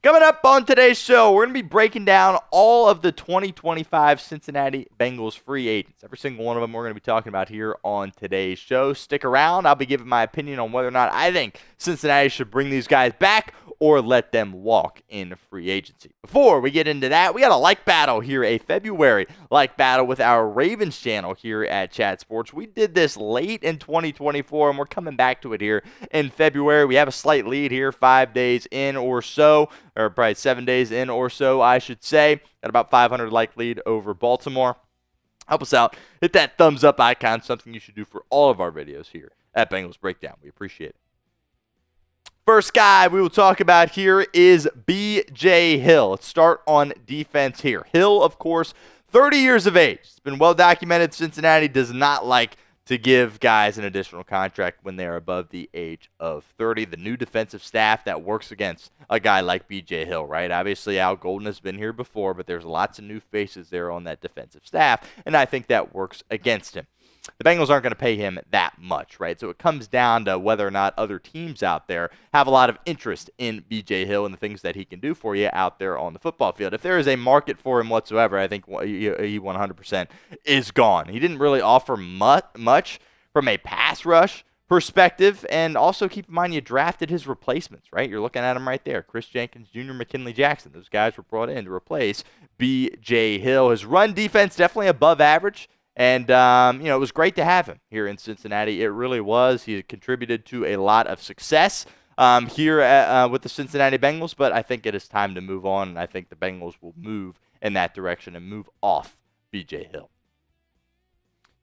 Coming up on today's show, we're going to be breaking down all of the 2025 Cincinnati Bengals free agents. Every single one of them we're going to be talking about here on today's show. Stick around. I'll be giving my opinion on whether or not I think Cincinnati should bring these guys back or let them walk in free agency. Before we get into that, we got a like battle here, a February like battle with our Ravens channel here at Chat Sports. We did this late in 2024, and we're coming back to it here in February. We have a slight lead here, 5 days in or so, or probably 7 days in or so, I should say. Got about 500 like lead over Baltimore. Help us out. Hit that thumbs up icon, something you should do for all of our videos here at Bengals Breakdown. We appreciate it. First guy we will talk about here is B.J. Hill. Let's start on defense here. Hill, of course, 30 years of age. It's been well documented Cincinnati does not like to give guys an additional contract when they are above the age of 30. The new defensive staff that works against a guy like B.J. Hill, right? Obviously, Al Golden has been here before, but there's lots of new faces there on that defensive staff, and I think that works against him. The Bengals aren't going to pay him that much, right? So it comes down to whether or not other teams out there have a lot of interest in B.J. Hill and the things that he can do for you out there on the football field. If there is a market for him whatsoever, I think he 100% is gone. He didn't really offer much from a pass rush perspective, and also keep in mind you drafted his replacements, right? You're looking at them right there. Chris Jenkins Jr., McKinley Jackson. Those guys were brought in to replace B.J. Hill. His run defense definitely above average. And, it was great to have him here in Cincinnati. It really was. He contributed to a lot of success here with the Cincinnati Bengals, but I think it is time to move on, and I think the Bengals will move in that direction and move off B.J. Hill.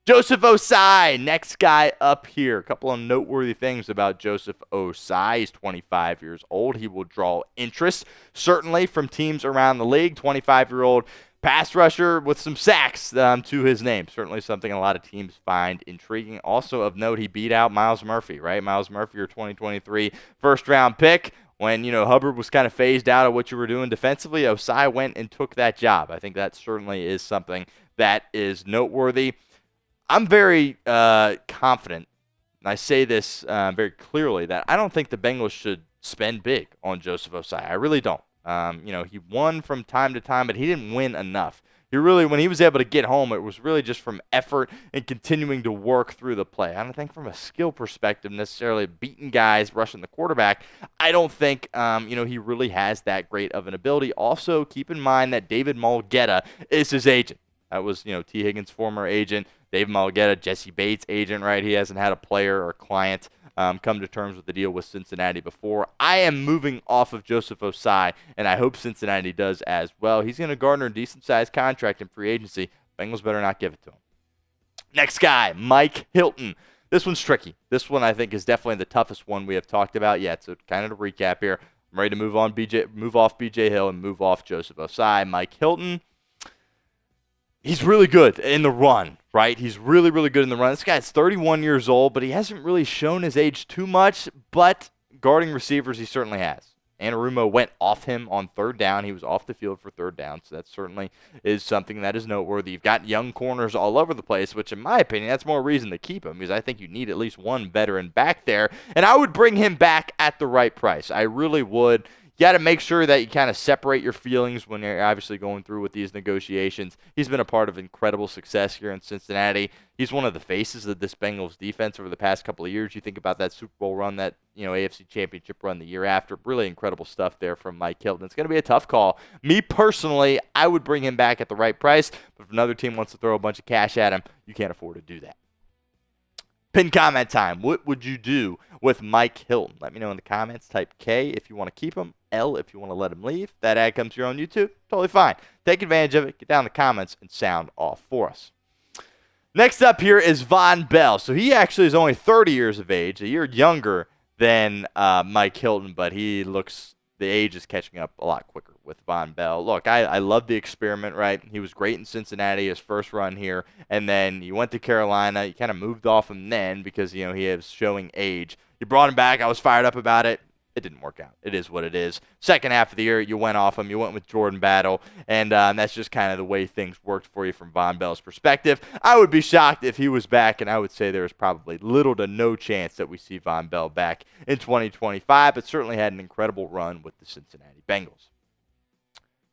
Joseph Ossai, next guy up here. A couple of noteworthy things about Joseph Ossai. He's 25 years old. He will draw interest, certainly, from teams around the league. 25-year-old pass rusher with some sacks to his name. Certainly something a lot of teams find intriguing. Also of note, he beat out Myles Murphy, right? Myles Murphy, your 2023 first-round pick. When, Hubbard was kind of phased out of what you were doing defensively, Ossai went and took that job. I think that certainly is something that is noteworthy. I'm very confident, and I say this very clearly, that I don't think the Bengals should spend big on Joseph Ossai. I really don't. He won from time to time, but he didn't win enough. When he was able to get home, it was really just from effort and continuing to work through the play. I don't think from a skill perspective necessarily beating guys, rushing the quarterback. I don't think, he really has that great of an ability. Also, keep in mind that David Mulgeta is his agent. That was, T. Higgins' former agent. Dave Mulgeta, Jesse Bates' agent, right? He hasn't had a player or client come to terms with the deal with Cincinnati before. I am moving off of Joseph Ossai, and I hope Cincinnati does as well. He's going to garner a decent-sized contract in free agency. Bengals better not give it to him. Next guy, Mike Hilton. This one's tricky. This one, I think, is definitely the toughest one we have talked about yet. So kind of to recap here, I'm ready to move off B.J. Hill and move off Joseph Ossai. Mike Hilton, he's really good in the run, right? He's really, really good in the run. This guy's 31 years old, but he hasn't really shown his age too much. But guarding receivers, he certainly has. Anarumo went off him on third down. He was off the field for third down, so that certainly is something that is noteworthy. You've got young corners all over the place, which in my opinion, that's more reason to keep him, because I think you need at least one veteran back there. And I would bring him back at the right price. I really would. You got to make sure that you kind of separate your feelings when you're obviously going through with these negotiations. He's been a part of incredible success here in Cincinnati. He's one of the faces of this Bengals defense over the past couple of years. You think about that Super Bowl run, that AFC Championship run the year after. Really incredible stuff there from Mike Hilton. It's going to be a tough call. Me personally, I would bring him back at the right price. But if another team wants to throw a bunch of cash at him, you can't afford to do that. Pin comment time. What would you do with Mike Hilton? Let me know in the comments. Type K if you want to keep him. L if you want to let him leave. That ad comes here on YouTube. Totally fine. Take advantage of it. Get down in the comments and sound off for us. Next up here is Von Bell. So he actually is only 30 years of age, a year younger than Mike Hilton, but the age is catching up a lot quicker with Von Bell. Look, I love the experiment, right? He was great in Cincinnati, his first run here, and then he went to Carolina. You kind of moved off him then because, he is showing age. You brought him back. I was fired up about it. it didn't work out. It is what it is. Second half of the year, you went off him. You went with Jordan Battle, and that's just kind of the way things worked for you from Von Bell's perspective. I would be shocked if he was back, and I would say there's probably little to no chance that we see Von Bell back in 2025, but certainly had an incredible run with the Cincinnati Bengals.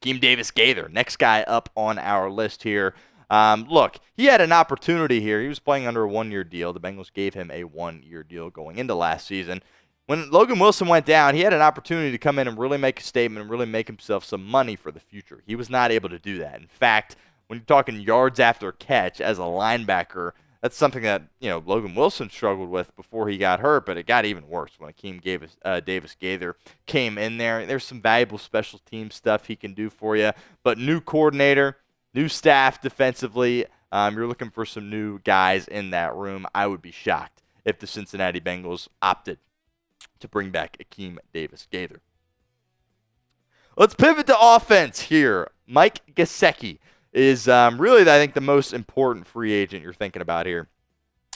Akeem Davis-Gaither, next guy up on our list here. Look, he had an opportunity here. He was playing under a one-year deal. The Bengals gave him a one-year deal going into last season. When Logan Wilson went down, he had an opportunity to come in and really make a statement and really make himself some money for the future. He was not able to do that. In fact, when you're talking yards after catch as a linebacker, that's something that Logan Wilson struggled with before he got hurt, but it got even worse when Akeem Davis-Gaither came in there. There's some valuable special team stuff he can do for you, but new coordinator, new staff defensively, you're looking for some new guys in that room. I would be shocked if the Cincinnati Bengals opted to bring back Akeem Davis-Gaither. Let's pivot to offense here. Mike Gesicki is really, I think, the most important free agent you're thinking about here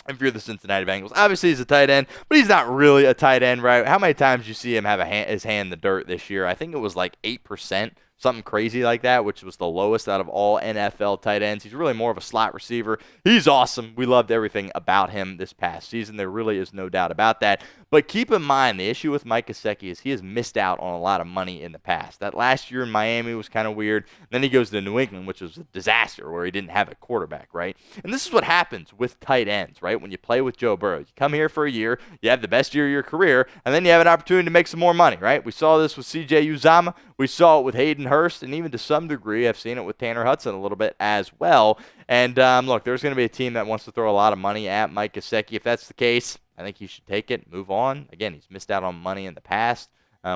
if you're the Cincinnati Bengals. Obviously, he's a tight end, but he's not really a tight end, right? How many times do you see him have his hand in the dirt this year? I think it was like 8%. Something crazy like that, which was the lowest out of all NFL tight ends. He's really more of a slot receiver. He's awesome. We loved everything about him this past season. There really is no doubt about that. But keep in mind, the issue with Mike Gesicki is he has missed out on a lot of money in the past. That last year in Miami was kind of weird. Then he goes to New England, which was a disaster, where he didn't have a quarterback, right? And this is what happens with tight ends, right? When you play with Joe Burrow, you come here for a year, you have the best year of your career, and then you have an opportunity to make some more money, right? We saw this with C.J. Uzomah. We saw it with Hayden Hurst, and even to some degree, I've seen it with Tanner Hudson a little bit as well. And look, there's going to be a team that wants to throw a lot of money at Mike Gesicki. If that's the case, I think he should take it, move on. Again, he's missed out on money in the past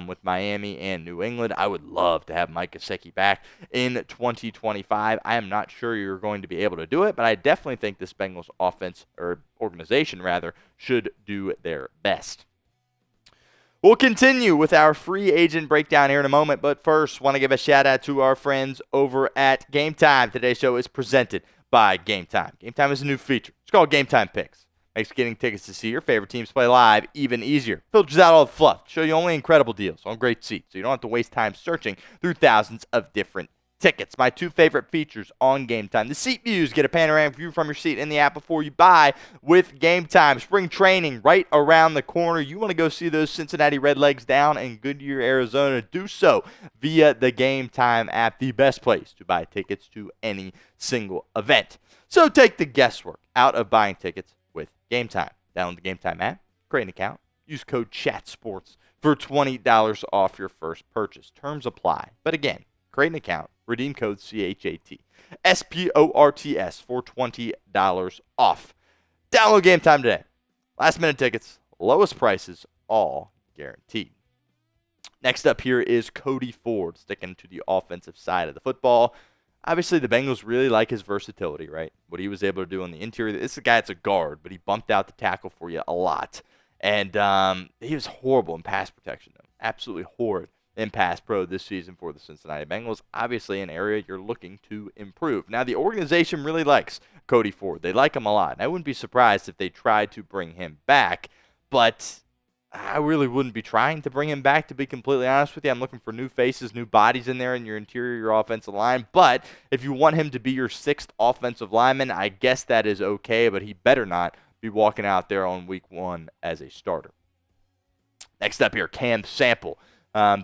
with Miami and New England. I would love to have Mike Gesicki back in 2025. I am not sure you're going to be able to do it, but I definitely think this Bengals offense, or organization rather, should do their best. We'll continue with our free agent breakdown here in a moment, but first, want to give a shout-out to our friends over at Game Time. Today's show is presented by Game Time. Game Time is a new feature. It's called Game Time Picks. Makes getting tickets to see your favorite teams play live even easier. Filters out all the fluff. Show you only incredible deals on great seats, so you don't have to waste time searching through thousands of different tickets. My two favorite features on Game Time. The seat views. Get a panoramic view from your seat in the app before you buy with Game Time. Spring training right around the corner. You want to go see those Cincinnati Redlegs down in Goodyear, Arizona. Do so via the Game Time app. The best place to buy tickets to any single event. So take the guesswork out of buying tickets with Game Time. Download the Game Time app. Create an account. Use code CHATSPORTS for $20 off your first purchase. Terms apply. But again, create an account. Redeem code CHATSPORTS for $20 off. Download Game Time today. Last minute tickets, lowest prices, all guaranteed. Next up here is Cody Ford, sticking to the offensive side of the football. Obviously, the Bengals really like his versatility, right? What he was able to do on the interior. This is a guy that's a guard, but he bumped out the tackle for you a lot. And he was horrible in pass protection, though. Absolutely horrid in pass pro this season for the Cincinnati Bengals. Obviously an area you're looking to improve. Now, the organization really likes Cody Ford. They like him a lot. And I wouldn't be surprised if they tried to bring him back, but I really wouldn't be trying to bring him back, to be completely honest with you. I'm looking for new faces, new bodies in there in your interior, your offensive line. But if you want him to be your sixth offensive lineman, I guess that is okay, but he better not be walking out there on week one as a starter. Next up here, Cam Sample.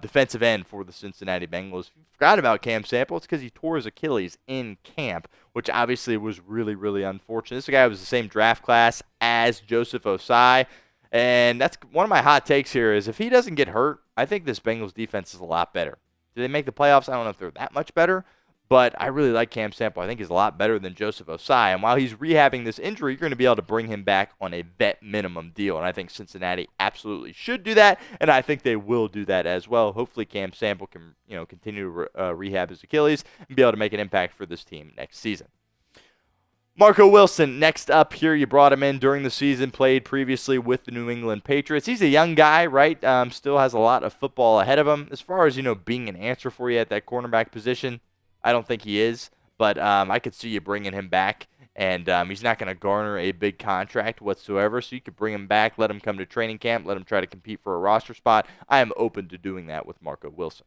Defensive end for the Cincinnati Bengals. If you forgot about Cam Sample, it's because he tore his Achilles in camp, which obviously was really, really unfortunate. This guy was the same draft class as Joseph Ossai, and that's one of my hot takes here is if he doesn't get hurt, I think this Bengals defense is a lot better. Do they make the playoffs? I don't know if they're that much better, but I really like Cam Sample. I think he's a lot better than Joseph Ossai. And while he's rehabbing this injury, you're going to be able to bring him back on a vet minimum deal. And I think Cincinnati absolutely should do that, and I think they will do that as well. Hopefully Cam Sample can continue to rehab his Achilles and be able to make an impact for this team next season. Marco Wilson, next up here. You brought him in during the season, played previously with the New England Patriots. He's a young guy, right? Still has a lot of football ahead of him. As far as, being an answer for you at that cornerback position, I don't think he is, but I could see you bringing him back And he's not going to garner a big contract whatsoever, so you could bring him back, let him come to training camp, let him try to compete for a roster spot. I am open to doing that with Marco Wilson.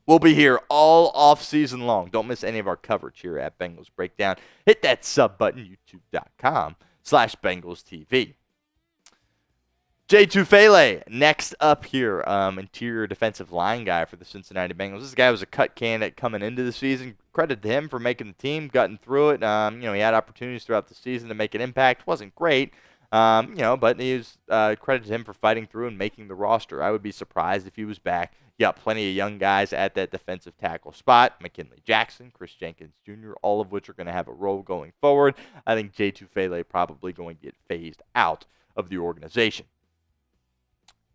We'll be here all off season long. Don't miss any of our coverage here at Bengals Breakdown. Hit that sub button, youtube.com/BengalsTV. Jay Tufele, next up here, interior defensive line guy for the Cincinnati Bengals. This guy was a cut candidate coming into the season. Credit to him for making the team, gotten through it. He had opportunities throughout the season to make an impact. Wasn't great, but he was credit to him for fighting through and making the roster. I would be surprised if he was back. You got plenty of young guys at that defensive tackle spot. McKinley Jackson, Chris Jenkins Jr., all of which are going to have a role going forward. I think Jay Tufele probably going to get phased out of the organization.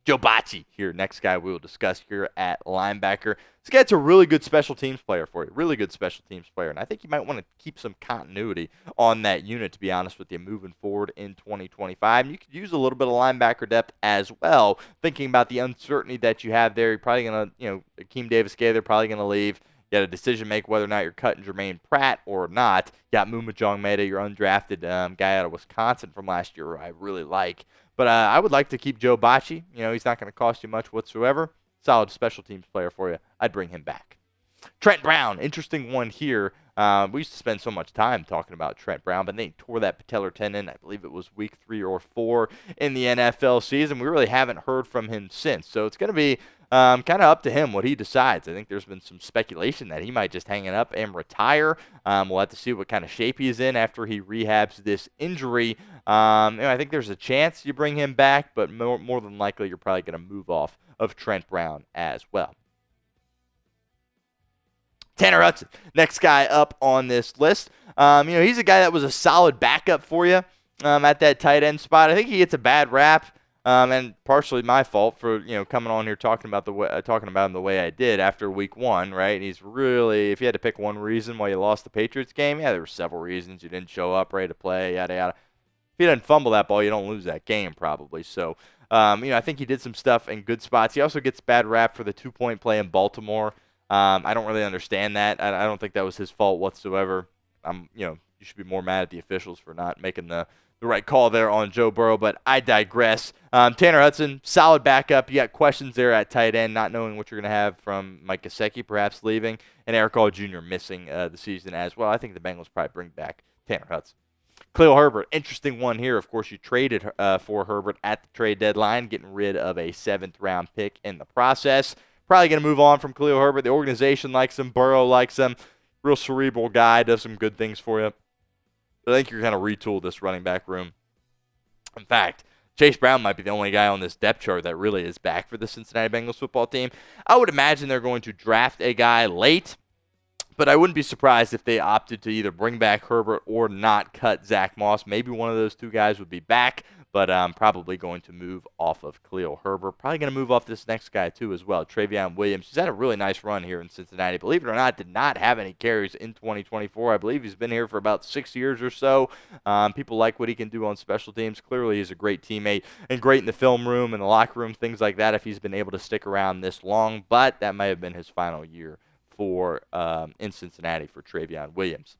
Joe Bachie here, next guy we will discuss here at linebacker. This guy's a really good special teams player for you, really good special teams player, and I think you might want to keep some continuity on that unit, to be honest with you, moving forward in 2025. And you could use a little bit of linebacker depth as well, thinking about the uncertainty that you have there. You're probably going to, Akeem Davis-Gaither probably going to leave. You got a decision to make whether or not you're cutting Jermaine Pratt or not. You got Muma Jongmeda, your undrafted guy out of Wisconsin from last year, who I really like. But I would like to keep Joe Bachie. He's not going to cost you much whatsoever. Solid special teams player for you. I'd bring him back. Trent Brown, interesting one here. We used to spend so much time talking about Trent Brown, but they tore that patellar tendon. I believe it was week 3 or 4 in the NFL season. We really haven't heard from him since. So it's going to be kind of up to him what he decides. I think there's been some speculation that he might just hang it up and retire. We'll have to see what kind of shape he's in after he rehabs this injury. I think there's a chance you bring him back, but more than likely you're probably going to move off of Trent Brown as well. Tanner Hudson, next guy up on this list. He's a guy that was a solid backup for you at that tight end spot. I think he gets a bad rap, and partially my fault for coming on here talking about him the way I did after week 1, right? He's really, if you had to pick one reason why you lost the Patriots game, there were several reasons. You didn't show up ready to play, yada yada. If he doesn't fumble that ball, you don't lose that game probably. So, I think he did some stuff in good spots. He also gets bad rap for the 2-point play in Baltimore. I don't really understand that. I don't think that was his fault whatsoever. You should be more mad at the officials for not making the right call there on Joe Burrow, but I digress. Tanner Hudson, solid backup. You got questions there at tight end, not knowing what you're going to have from Mike Gesicki perhaps leaving, and Eric All Jr. missing the season as well. I think the Bengals probably bring back Tanner Hudson. Khalil Herbert, interesting one here. Of course, you traded for Herbert at the trade deadline, getting rid of a 7th-round pick in the process. Probably going to move on from Khalil Herbert. The organization likes him. Burrow likes him. Real cerebral guy. Does some good things for you. But I think you're going to retool this running back room. In fact, Chase Brown might be the only guy on this depth chart that really is back for the Cincinnati Bengals football team. I would imagine they're going to draft a guy late, but I wouldn't be surprised if they opted to either bring back Herbert or not cut Zach Moss. Maybe one of those two guys would be back, but I'm probably going to move off of Khalil Herbert. Probably going to move off this next guy too as well, Travion Williams. He's had a really nice run here in Cincinnati. Believe it or not, did not have any carries in 2024. I believe he's been here for about 6 years or so. People like what he can do on special teams. Clearly, he's a great teammate and great in the film room and the locker room, things like that, if he's been able to stick around this long. But that may have been his final year for in Cincinnati for Travion Williams.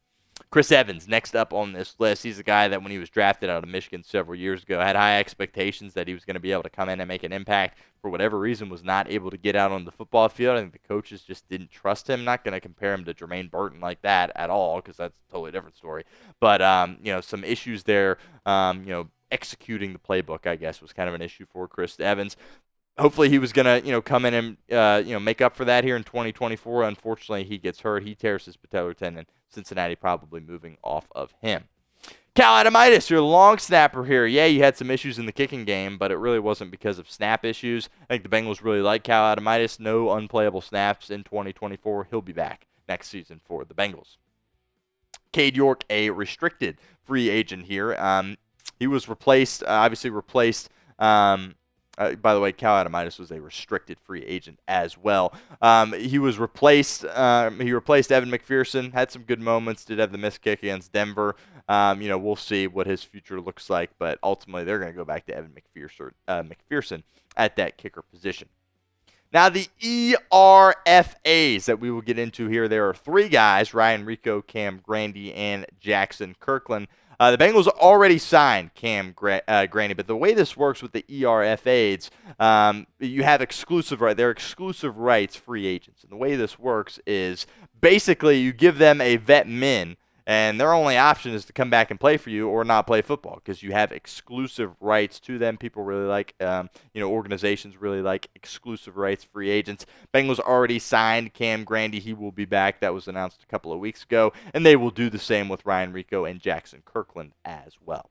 Chris Evans, next up on this list. He's a guy that when he was drafted out of Michigan several years ago, had high expectations that he was going to be able to come in and make an impact. For whatever reason, was not able to get out on the football field. I think the coaches just didn't trust him. Not going to compare him to Jermaine Burton like that at all, because that's a totally different story. But, some issues there, executing the playbook, I guess, was kind of an issue for Chris Evans. Hopefully he was going to, come in and, make up for that here in 2024. Unfortunately, he gets hurt. He tears his patellar tendon. Cincinnati probably moving off of him. Cal Adamitis, your long snapper here. Yeah, you had some issues in the kicking game, but it really wasn't because of snap issues. I think the Bengals really like Cal Adamitis. No unplayable snaps in 2024. He'll be back next season for the Bengals. Cade York, a restricted free agent here. He was replaced. By the way, Cal Adamitis was a restricted free agent as well. He was replaced. He replaced Evan McPherson. Had some good moments. Did have the missed kick against Denver. We'll see what his future looks like. But ultimately, they're going to go back to Evan McPherson at that kicker position. Now, the ERFAs that we will get into here, there are 3 guys, Ryan Rico, Cam Grandy, and Jackson Kirkland. The Bengals already signed Cam Grandy, but the way this works with the ERFAs, you have exclusive right. They're exclusive rights free agents. And the way this works is basically you give them a vet min, and their only option is to come back and play for you or not play football because you have exclusive rights to them. People really like, organizations really like exclusive rights free agents. Bengals already signed Cam Grandy. He will be back. That was announced a couple of weeks ago. And they will do the same with Ryan Rico and Jackson Kirkland as well.